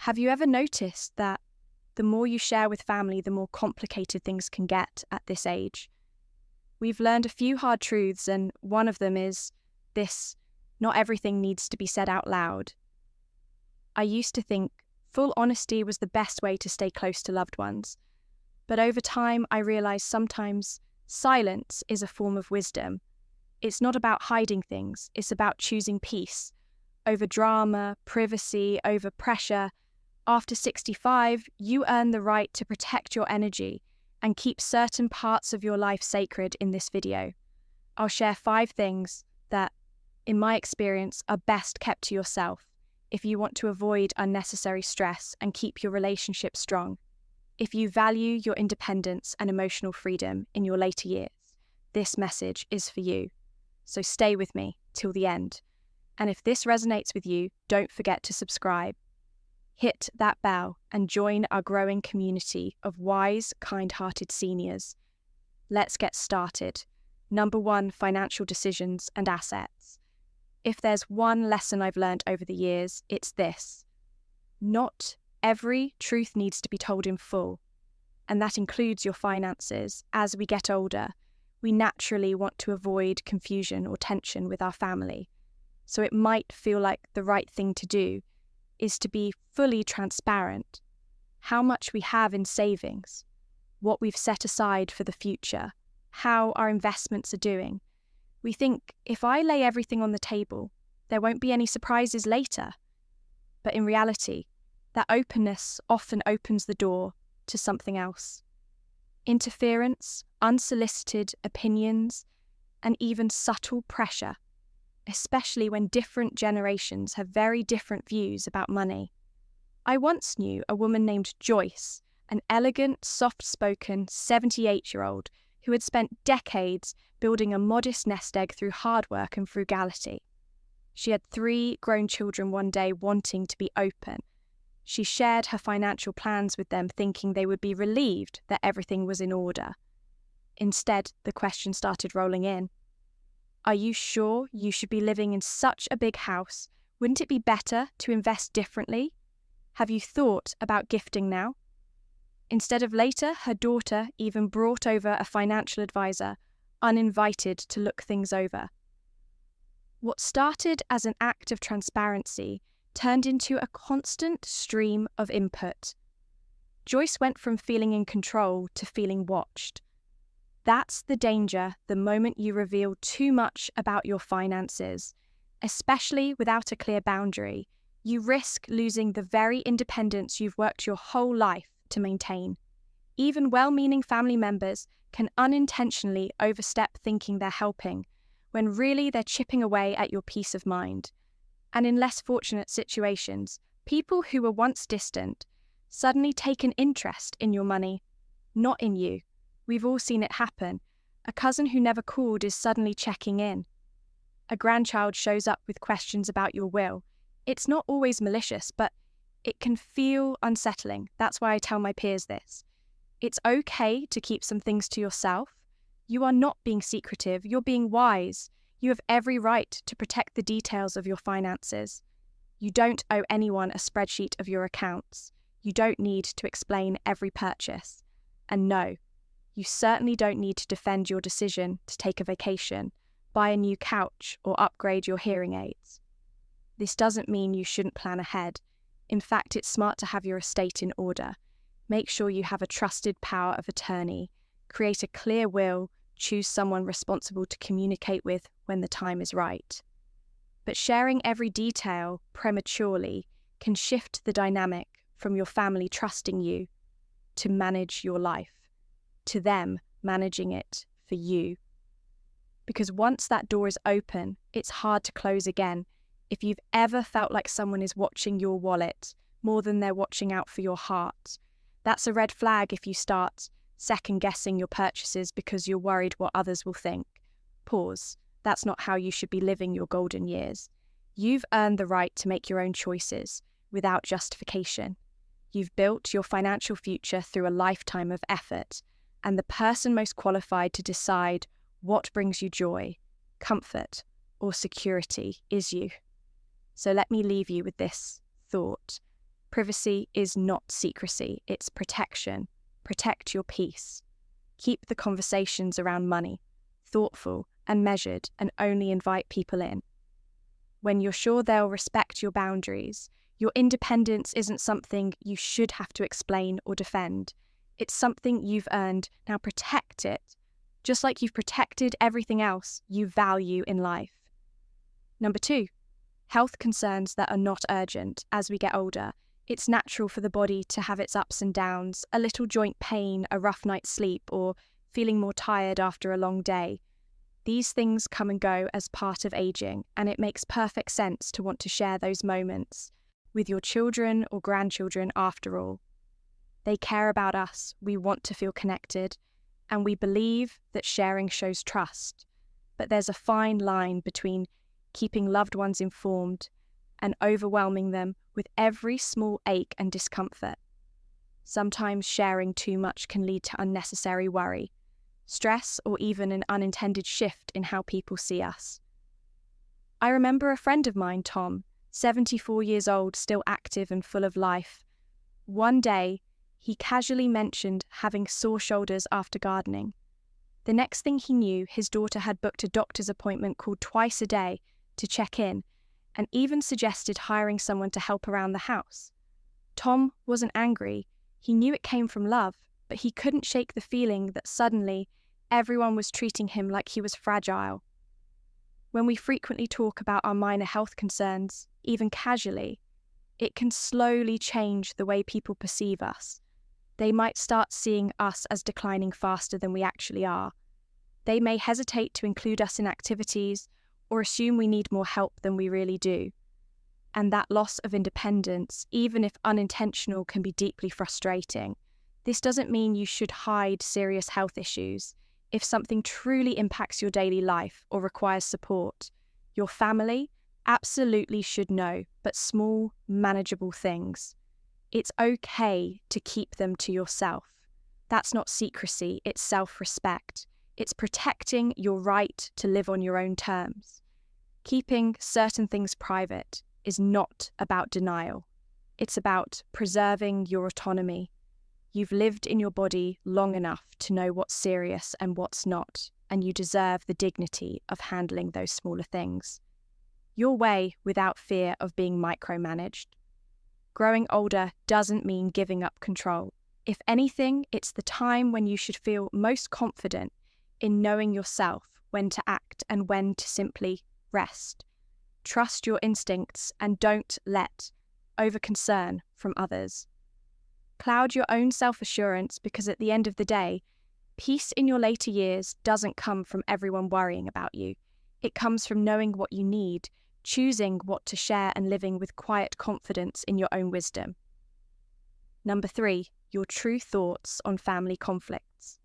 Have you ever noticed that the more you share with family, the more complicated things can get at this age? We've learned a few hard truths, and one of them is this: not everything needs to be said out loud. I used to think full honesty was the best way to stay close to loved ones, but over time I realised sometimes silence is a form of wisdom. It's not about hiding things, it's about choosing peace over drama, privacy, over pressure. After 65, you earn the right to protect your energy and keep certain parts of your life sacred in this video. I'll share 5 things that, in my experience, are best kept to yourself if you want to avoid unnecessary stress and keep your relationship strong. If you value your independence and emotional freedom in your later years, this message is for you. So stay with me till the end. And if this resonates with you, don't forget to subscribe. Hit that bell and join our growing community of wise, kind-hearted seniors. Let's get started. Number 1, financial decisions and assets. If there's one lesson I've learned over the years, it's this: not every truth needs to be told in full, and that includes your finances. As we get older, we naturally want to avoid confusion or tension with our family. So it might feel like the right thing to do is to be fully transparent. How much we have in savings, what we've set aside for the future, how our investments are doing. We think if I lay everything on the table, there won't be any surprises later. But in reality, that openness often opens the door to something else. Interference, unsolicited opinions, and even subtle pressure, especially when different generations have very different views about money. I once knew a woman named Joyce, an elegant, soft-spoken 78-year-old who had spent decades building a modest nest egg through hard work and frugality. She had 3 grown children one day wanting to be open. She shared her financial plans with them, thinking they would be relieved that everything was in order. Instead, the question started rolling in. Are you sure you should be living in such a big house? Wouldn't it be better to invest differently? Have you thought about gifting now? Instead of later, her daughter even brought over a financial advisor, uninvited, to look things over. What started as an act of transparency turned into a constant stream of input. Joyce went from feeling in control to feeling watched. That's the danger the moment you reveal too much about your finances, especially without a clear boundary. You risk losing the very independence you've worked your whole life to maintain. Even well-meaning family members can unintentionally overstep thinking they're helping, when really they're chipping away at your peace of mind. And in less fortunate situations, people who were once distant suddenly take an interest in your money, not in you. We've all seen it happen. A cousin who never called is suddenly checking in. A grandchild shows up with questions about your will. It's not always malicious, but it can feel unsettling. That's why I tell my peers this. It's okay to keep some things to yourself. You are not being secretive, you're being wise. You have every right to protect the details of your finances. You don't owe anyone a spreadsheet of your accounts. You don't need to explain every purchase. And no, you certainly don't need to defend your decision to take a vacation, buy a new couch, or upgrade your hearing aids. This doesn't mean you shouldn't plan ahead. In fact, it's smart to have your estate in order. Make sure you have a trusted power of attorney. Create a clear will. Choose someone responsible to communicate with when the time is right. But sharing every detail prematurely can shift the dynamic from your family trusting you to manage your life, to them managing it for you. Because once that door is open, it's hard to close again. If you've ever felt like someone is watching your wallet more than they're watching out for your heart, that's a red flag. If you start second-guessing your purchases because you're worried what others will think, pause. That's not how you should be living your golden years. You've earned the right to make your own choices without justification. You've built your financial future through a lifetime of effort, and the person most qualified to decide what brings you joy, comfort, or security is you. So let me leave you with this thought. Privacy is not secrecy, it's protection. Protect your peace. Keep the conversations around money thoughtful and measured, and only invite people in. When you're sure they'll respect your boundaries, your independence isn't something you should have to explain or defend. It's something you've earned. Now protect it, just like you've protected everything else you value in life. Number 2, health concerns that are not urgent. As we get older, it's natural for the body to have its ups and downs, a little joint pain, a rough night's sleep, or feeling more tired after a long day. These things come and go as part of aging, and it makes perfect sense to want to share those moments with your children or grandchildren after all. They care about us, we want to feel connected, and we believe that sharing shows trust. But there's a fine line between keeping loved ones informed and overwhelming them with every small ache and discomfort. Sometimes sharing too much can lead to unnecessary worry, stress, or even an unintended shift in how people see us. I remember a friend of mine, Tom, 74 years old, still active and full of life. One day, he casually mentioned having sore shoulders after gardening. The next thing he knew, his daughter had booked a doctor's appointment called twice a day to check in, and even suggested hiring someone to help around the house. Tom wasn't angry. He knew it came from love, but he couldn't shake the feeling that suddenly everyone was treating him like he was fragile. When we frequently talk about our minor health concerns, even casually, it can slowly change the way people perceive us. They might start seeing us as declining faster than we actually are. They may hesitate to include us in activities or assume we need more help than we really do. And that loss of independence, even if unintentional, can be deeply frustrating. This doesn't mean you should hide serious health issues. If something truly impacts your daily life or requires support, your family absolutely should know, but small, manageable things. It's okay to keep them to yourself. That's not secrecy, it's self-respect. It's protecting your right to live on your own terms. Keeping certain things private is not about denial. It's about preserving your autonomy. You've lived in your body long enough to know what's serious and what's not, and you deserve the dignity of handling those smaller things. Your way without fear of being micromanaged. Growing older doesn't mean giving up control. If anything, it's the time when you should feel most confident in knowing yourself, when to act and when to simply rest. Trust your instincts and don't let over-concern from others. Cloud your own self-assurance, because at the end of the day, peace in your later years doesn't come from everyone worrying about you. It comes from knowing what you need, choosing what to share, and living with quiet confidence in your own wisdom. Number 3, your true thoughts on family conflicts.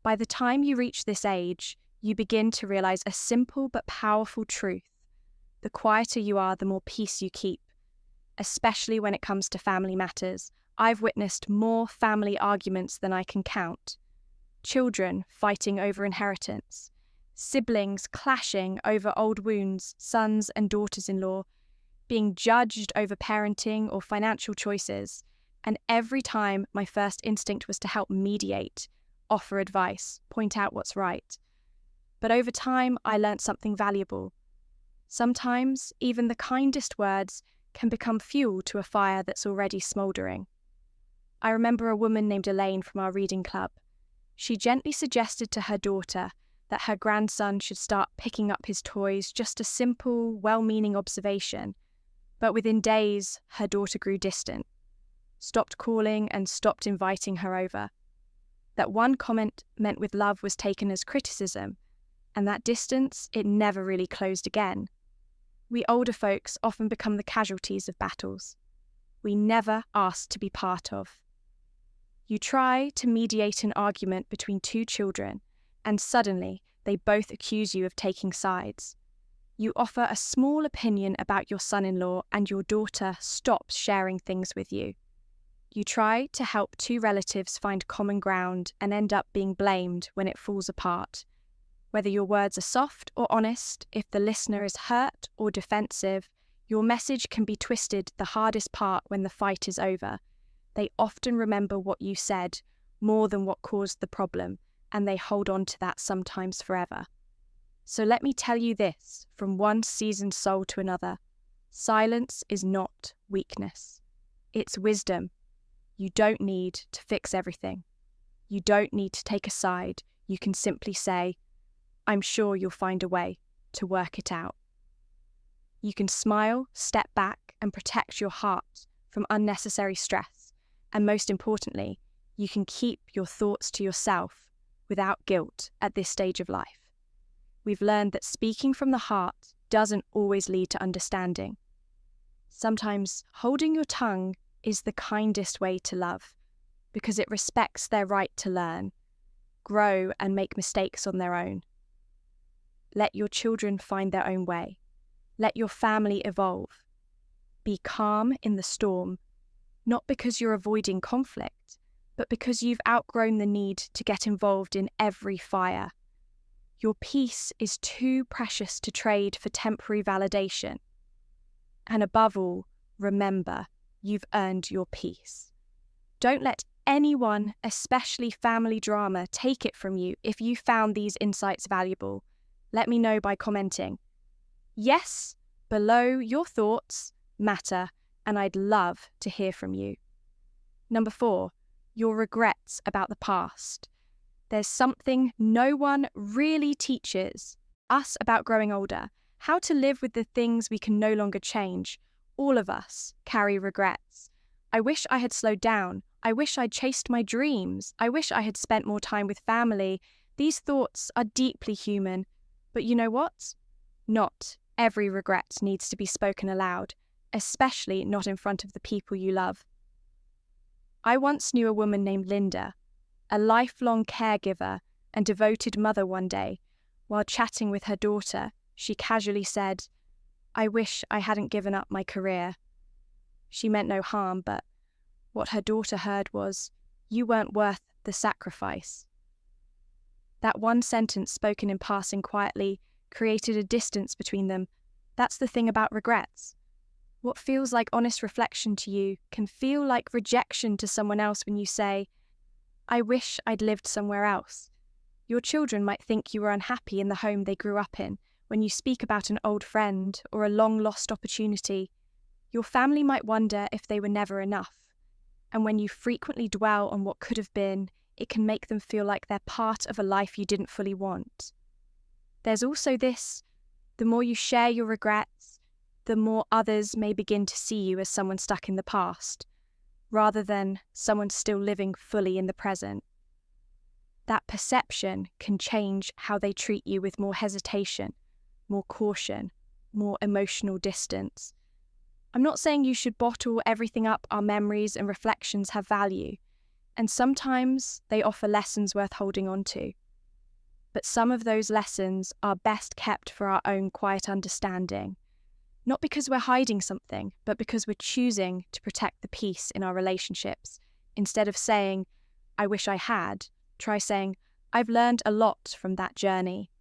By the time you reach this age, you begin to realize a simple but powerful truth. The quieter you are, the more peace you keep, especially when it comes to family matters. I've witnessed more family arguments than I can count. Children fighting over inheritance, siblings clashing over old wounds, sons and daughters-in-law being judged over parenting or financial choices. And every time, my first instinct was to help mediate, offer advice, point out what's right. But over time, I learnt something valuable. Sometimes, even the kindest words can become fuel to a fire that's already smouldering. I remember a woman named Elaine from our reading club. She gently suggested to her daughter that her grandson should start picking up his toys, just a simple, well-meaning observation. But within days, her daughter grew distant, stopped calling and stopped inviting her over. That one comment meant with love was taken as criticism, and that distance, it never really closed again. We older folks often become the casualties of battles we never asked to be part of. You try to mediate an argument between two children, and suddenly they both accuse you of taking sides. You offer a small opinion about your son-in-law, and your daughter stops sharing things with you. You try to help two relatives find common ground and end up being blamed when it falls apart. Whether your words are soft or honest, if the listener is hurt or defensive, Your message can be twisted the hardest part when the fight is over. They often remember what you said more than what caused the problem, and they hold on to that sometimes forever. So let me tell you this, from one seasoned soul to another: silence is not weakness. It's wisdom. You don't need to fix everything. You don't need to take a side. You can simply say, "I'm sure you'll find a way to work it out." You can smile, step back, and protect your heart from unnecessary stress. And most importantly, you can keep your thoughts to yourself without guilt at this stage of life. We've learned that speaking from the heart doesn't always lead to understanding. Sometimes holding your tongue is the kindest way to love, because it respects their right to learn, grow, and make mistakes on their own. Let your children find their own way. Let your family evolve. Be calm in the storm, not because you're avoiding conflict, but because you've outgrown the need to get involved in every fire. Your peace is too precious to trade for temporary validation. And above all, remember, you've earned your peace. Don't let anyone, especially family drama, take it from you. If you found these insights valuable, let me know by commenting. Yes, below, your thoughts matter, and I'd love to hear from you. Number 4, your regrets about the past. There's something no one really teaches us about growing older: how to live with the things we can no longer change. All of us carry regrets. I wish I had slowed down. I wish I'd chased my dreams. I wish I had spent more time with family. These thoughts are deeply human. But you know what? Not every regret needs to be spoken aloud, especially not in front of the people you love. I once knew a woman named Linda, a lifelong caregiver and devoted mother. One day, while chatting with her daughter, she casually said, "I wish I hadn't given up my career." She meant no harm, but what her daughter heard was, "You weren't worth the sacrifice." That one sentence, spoken in passing quietly, created a distance between them. That's the thing about regrets. What feels like honest reflection to you can feel like rejection to someone else when you say, "I wish I'd lived somewhere else." Your children might think you were unhappy in the home they grew up in. When you speak about an old friend or a long-lost opportunity, your family might wonder if they were never enough. And when you frequently dwell on what could have been, it can make them feel like they're part of a life you didn't fully want. There's also this: the more you share your regrets, the more others may begin to see you as someone stuck in the past, rather than someone still living fully in the present. That perception can change how they treat you, with more hesitation, more caution, more emotional distance. I'm not saying you should bottle everything up. Our memories and reflections have value, and sometimes they offer lessons worth holding on to. But some of those lessons are best kept for our own quiet understanding, not because we're hiding something, but because we're choosing to protect the peace in our relationships. Instead of saying, "I wish I had," try saying, "I've learned a lot from that journey."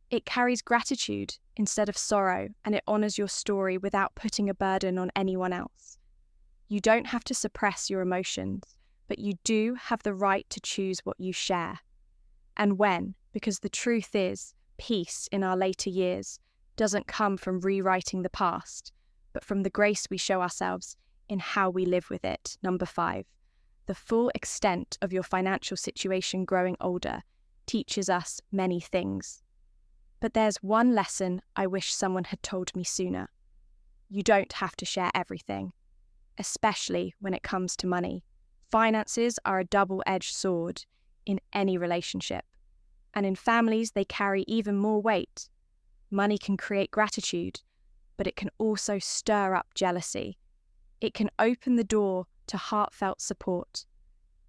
It carries gratitude instead of sorrow, and it honors your story without putting a burden on anyone else. You don't have to suppress your emotions, but you do have the right to choose what you share. And when, because the truth is, peace in our later years doesn't come from rewriting the past, but from the grace we show ourselves in how we live with it. Number 5, the full extent of your financial situation growing older teaches us many things. But there's one lesson I wish someone had told me sooner. You don't have to share everything, especially when it comes to money. Finances are a double-edged sword in any relationship, and in families they carry even more weight. Money can create gratitude, but it can also stir up jealousy. It can open the door to heartfelt support,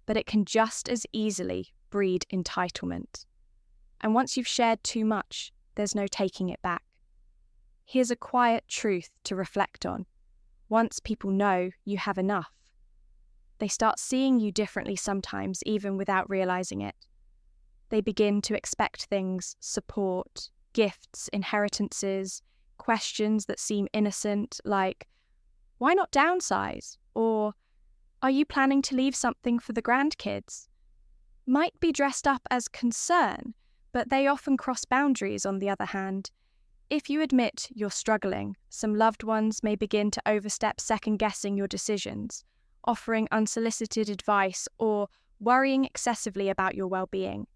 but it can just as easily breed entitlement. And once you've shared too much, there's no taking it back. Here's a quiet truth to reflect on. Once people know you have enough, they start seeing you differently sometimes, even without realizing it. They begin to expect things: support, gifts, inheritances, Questions that seem innocent, like, why not downsize? Or, are you planning to leave something for the grandkids? Might be dressed up as concern, but they often cross boundaries on the other hand. If you admit you're struggling, some loved ones may begin to overstep second-guessing your decisions, offering unsolicited advice or worrying excessively about your well-being.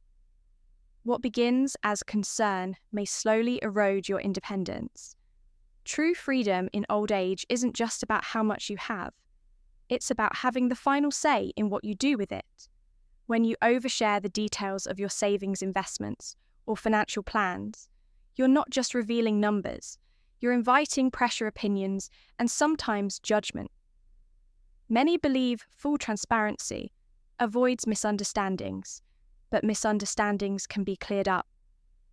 What begins as concern may slowly erode your independence. True freedom in old age isn't just about how much you have. It's about having the final say in what you do with it. When you overshare the details of your savings, investments, or financial plans, you're not just revealing numbers, you're inviting pressure, opinions, and sometimes judgment. Many believe full transparency avoids misunderstandings, but misunderstandings can be cleared up.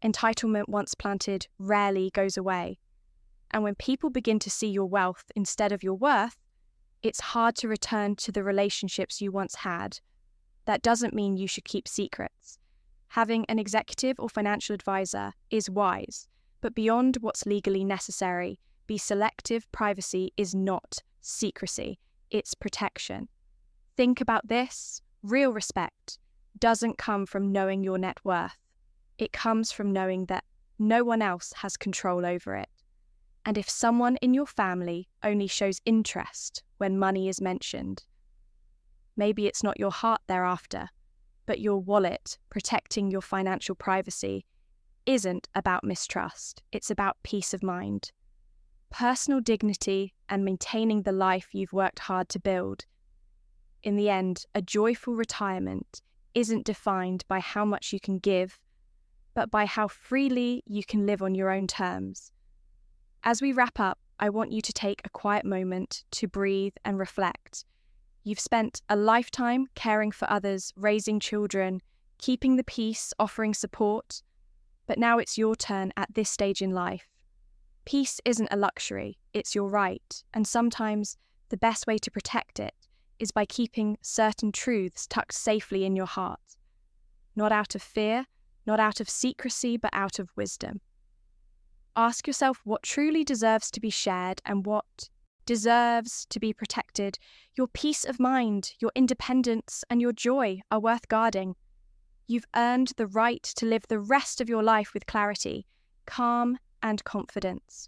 Entitlement once planted rarely goes away. And when people begin to see your wealth instead of your worth, it's hard to return to the relationships you once had. That doesn't mean you should keep secrets. Having an executive or financial advisor is wise, but beyond what's legally necessary, be selective. Privacy is not secrecy, it's protection. Think about this: real respect doesn't come from knowing your net worth. It comes from knowing that no one else has control over it. And if someone in your family only shows interest when money is mentioned, maybe it's not your heart they're after, but your wallet. Protecting your financial privacy isn't about mistrust, it's about peace of mind, personal dignity, and maintaining the life you've worked hard to build. In the end, a joyful retirement isn't defined by how much you can give, but by how freely you can live on your own terms. As we wrap up, I want you to take a quiet moment to breathe and reflect. You've spent a lifetime caring for others, raising children, keeping the peace, offering support, but now it's your turn at this stage in life. Peace isn't a luxury, it's your right, and sometimes the best way to protect it is by keeping certain truths tucked safely in your heart. Not out of fear, not out of secrecy, but out of wisdom. Ask yourself what truly deserves to be shared and what deserves to be protected. Your peace of mind, your independence, and your joy are worth guarding. You've earned the right to live the rest of your life with clarity, calm, and confidence.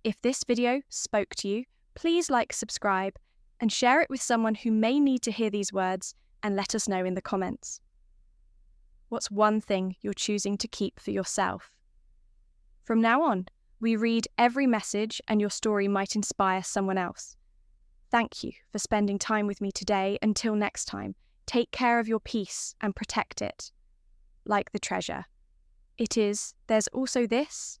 If this video spoke to you, please like, subscribe, and share it with someone who may need to hear these words, and let us know in the comments. What's one thing you're choosing to keep for yourself? From now on, we read every message, and your story might inspire someone else. Thank you for spending time with me today. Until next time, take care of your peace and protect it like the treasure. There's also this.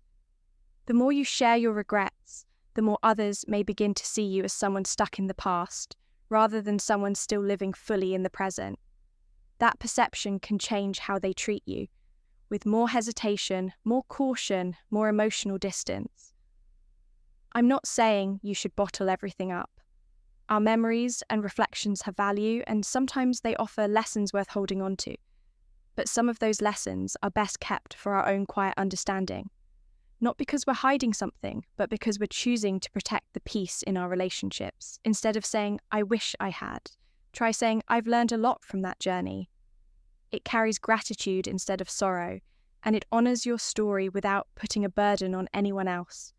The more you share your regrets, the more others may begin to see you as someone stuck in the past, rather than someone still living fully in the present. That perception can change how they treat you, with more hesitation, more caution, more emotional distance. I'm not saying you should bottle everything up. Our memories and reflections have value, and sometimes they offer lessons worth holding on to. But some of those lessons are best kept for our own quiet understanding. Not because we're hiding something, but because we're choosing to protect the peace in our relationships. Instead of saying, I wish I had, try saying, I've learned a lot from that journey. It carries gratitude instead of sorrow, and it honors your story without putting a burden on anyone else.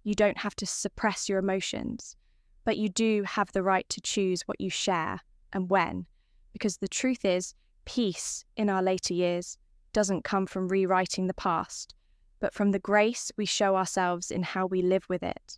You don't have to suppress your emotions, but you do have the right to choose what you share and when, because the truth is, peace in our later years doesn't come from rewriting the past, but from the grace we show ourselves in how we live with it.